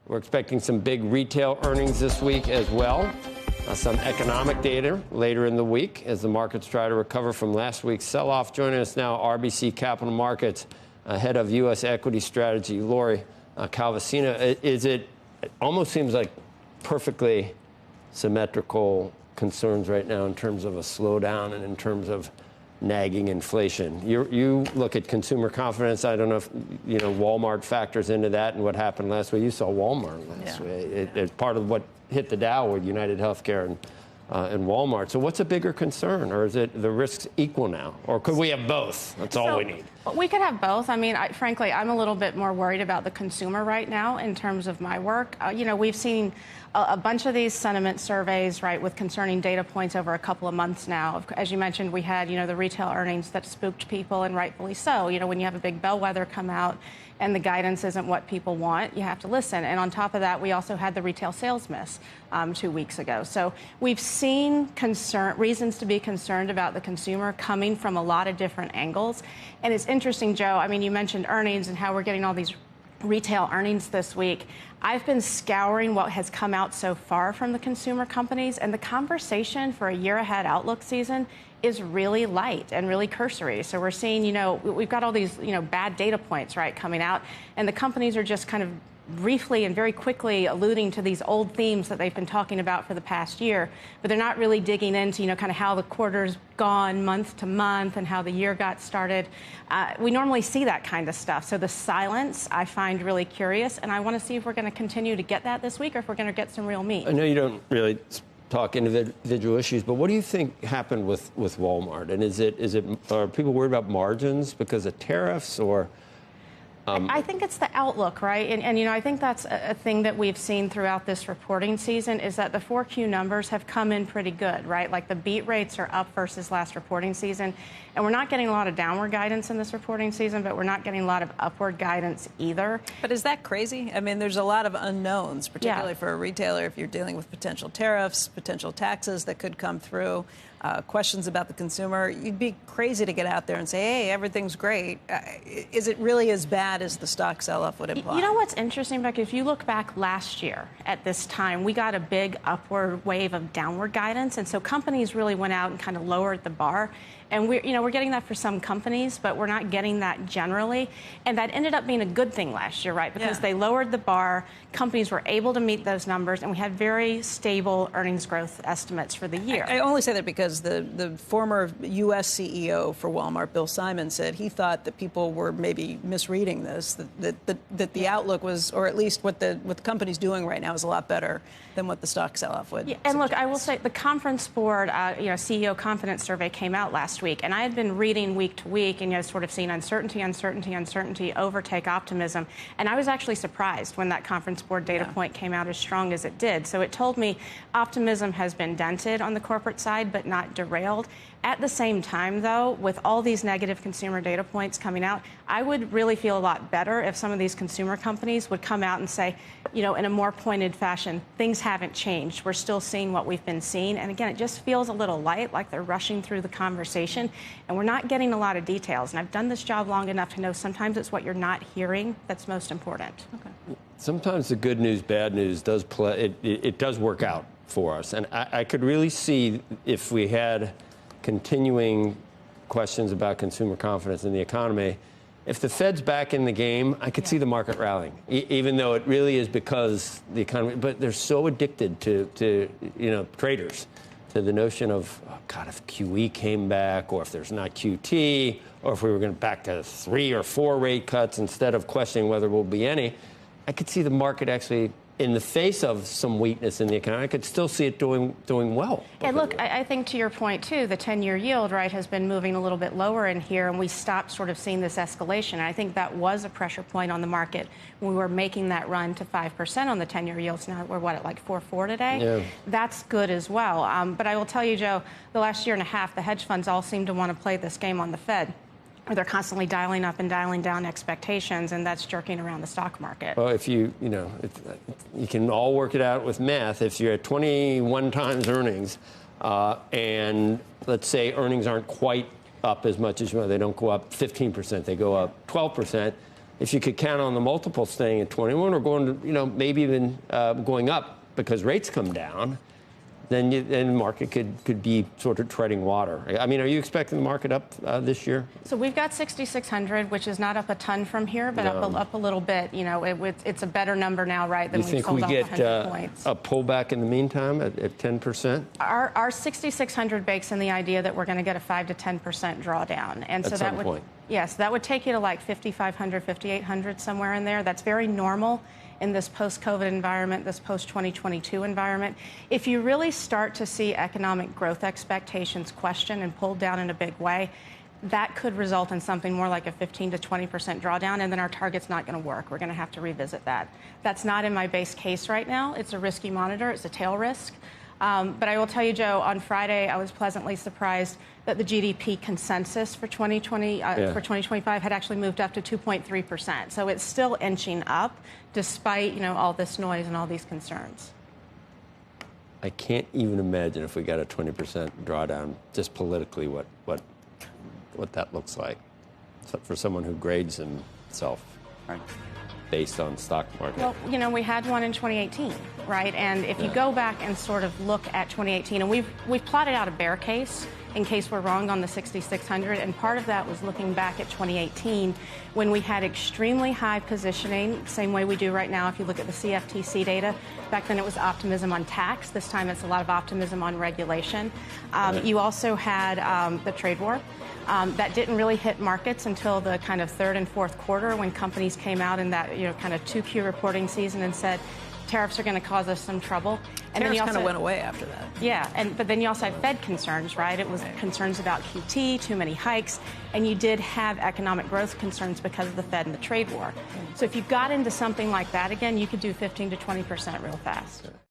We're expecting some big retail earnings this week as well. Some economic data later in the week as the markets try to recover from last week's sell-off. Joining us now, RBC Capital Markets, head of U.S. equity strategy, Lori Calvasina. It almost seems like perfectly symmetrical concerns right now in terms of a slowdown and in terms of nagging inflation. You look at consumer confidence. I don't know if Walmart factors into that and what happened last week. You saw Walmart last week. It's part of what hit the Dow with United Healthcare and Walmart. So what's a bigger concern, or is it the risks equal now, or could we have both? That's all we need. We could have both. I mean, frankly, I'm a little bit more worried about the consumer right now in terms of my work. We've seen a bunch of these sentiment surveys, right, with concerning data points over a couple of months now. As you mentioned, we had, the retail earnings that spooked people, and rightfully so. When you have a big bellwether come out and the guidance isn't what people want, you have to listen. And on top of that, we also had the retail sales miss 2 weeks ago. So we've seen reasons to be concerned about the consumer coming from a lot of different angles. And it's interesting, Joe, I mean, you mentioned earnings and how we're getting all these retail earnings this week. I've been scouring what has come out so far from the consumer companies, and the conversation for a year ahead outlook season is really light and really cursory. So we're seeing, we've got all these, bad data points, right, coming out, and the companies are just kind of briefly and very quickly alluding to these old themes that they've been talking about for the past year, but they're not really digging into, kind of how the quarter's gone month to month and how the year got started. We normally see that kind of stuff. So the silence I find really curious, and I want to see if we're going to continue to get that this week or if we're going to get some real meat. I know you don't really talk individual issues, but what do you think happened with Walmart? And are people worried about margins because of tariffs, or? I think it's the outlook, right? And I think that's a thing that we've seen throughout this reporting season is that the 4Q numbers have come in pretty good, right? Like the beat rates are up versus last reporting season. And we're not getting a lot of downward guidance in this reporting season, but we're not getting a lot of upward guidance either. But is that crazy? I mean, there's a lot of unknowns, particularly for a retailer if you're dealing with potential tariffs, potential taxes that could come through. Questions about the consumer. You'd be crazy to get out there and say, hey, everything's great. Is it really as bad as the stock sell-off would imply? You know what's interesting, Becky? If you look back last year at this time, we got a big upward wave of downward guidance. And so companies really went out and kind of lowered the bar. And we're getting that for some companies, but we're not getting that generally. And that ended up being a good thing last year, right? Because they lowered the bar, companies were able to meet those numbers, and we had very stable earnings growth estimates for the year. I only say that because the former U.S. CEO for Walmart, Bill Simon, said he thought that people were maybe misreading this, that the outlook was, or at least what the company's doing right now is a lot better than what the stock sell-off would suggest. And look, I will say the Conference Board, CEO confidence survey came out last week, and I had been reading week to week and sort of seeing uncertainty overtake optimism, and I was actually surprised when that Conference Board data point came out as strong as it did. So it told me optimism has been dented on the corporate side, but not derailed. At the same time, though, with all these negative consumer data points coming out, I would really feel a lot better if some of these consumer companies would come out and say, in a more pointed fashion, things haven't changed. We're still seeing what we've been seeing. And again, it just feels a little light, like they're rushing through the conversation, and we're not getting a lot of details. And I've done this job long enough to know sometimes it's what you're not hearing that's most important. Okay. Sometimes the good news, bad news does play. It does work out for us. And I could really see if we had continuing questions about consumer confidence in the economy. If the Fed's back in the game, I could see the market rallying, even though it really is because the economy. But they're so addicted to traders, to the notion of, oh God, if QE came back, or if there's not QT, or if we were going back to 3 or 4 rate cuts instead of questioning whether there will be any. I could see the market actually, in the face of some weakness in the economy, I could still see it doing well. And look, I think to your point, too, the 10-year yield, right, has been moving a little bit lower in here, and we stopped sort of seeing this escalation. And I think that was a pressure point on the market when we were making that run to 5% on the 10-year yields. Now we're, at like 4.4 today? Yeah. That's good as well. But I will tell you, Joe, the last year and a half, the hedge funds all seem to want to play this game on the Fed, where they're constantly dialing up and dialing down expectations, and that's jerking around the stock market. Well, if you can all work it out with math. If you're at 21 times earnings, and let's say earnings aren't quite up as much as you want, they don't go up 15%, they go up 12%, if you could count on the multiple staying at 21 or going to, maybe even going up because rates come down, then the market could be sort of treading water. I mean, are you expecting the market up this year? So we've got 6,600, which is not up a ton from here, but up a little bit. It's a better number now, right, than we've sold off 100 points. A pullback in the meantime at 10%? Our 6,600 bakes in the idea that we're going to get a 5 to 10% drawdown. And so that would, yes, that would take you to like 5,500, 5,800, somewhere in there. That's very normal in this post-COVID environment, this post-2022 environment. If you really start to see economic growth expectations questioned and pulled down in a big way, that could result in something more like a 15 to 20% drawdown, and then our target's not going to work. We're going to have to revisit that. That's not in my base case right now. It's a risky monitor. It's a tail risk. But I will tell you, Joe, on Friday, I was pleasantly surprised that the GDP consensus for 2025 had actually moved up to 2.3%. So it's still inching up, despite all this noise and all these concerns. I can't even imagine if we got a 20% drawdown, just politically, what that looks like. Except for someone who grades himself. Right. Based on stock market. Well, we had one in 2018, right? And if you go back and sort of look at 2018, and we've plotted out a bear case in case we're wrong on the 6,600, and part of that was looking back at 2018 when we had extremely high positioning, same way we do right now if you look at the CFTC data. Back then it was optimism on tax. This time it's a lot of optimism on regulation. You also had the trade war. That didn't really hit markets until the kind of third and fourth quarter when companies came out in that kind of 2Q reporting season and said tariffs are going to cause us some trouble. And tariffs kind of went away after that. Yeah, but then you also had Fed concerns, right? It was concerns about QT, too many hikes, and you did have economic growth concerns because of the Fed and the trade war. So if you got into something like that again, you could do 15 to 20% real fast.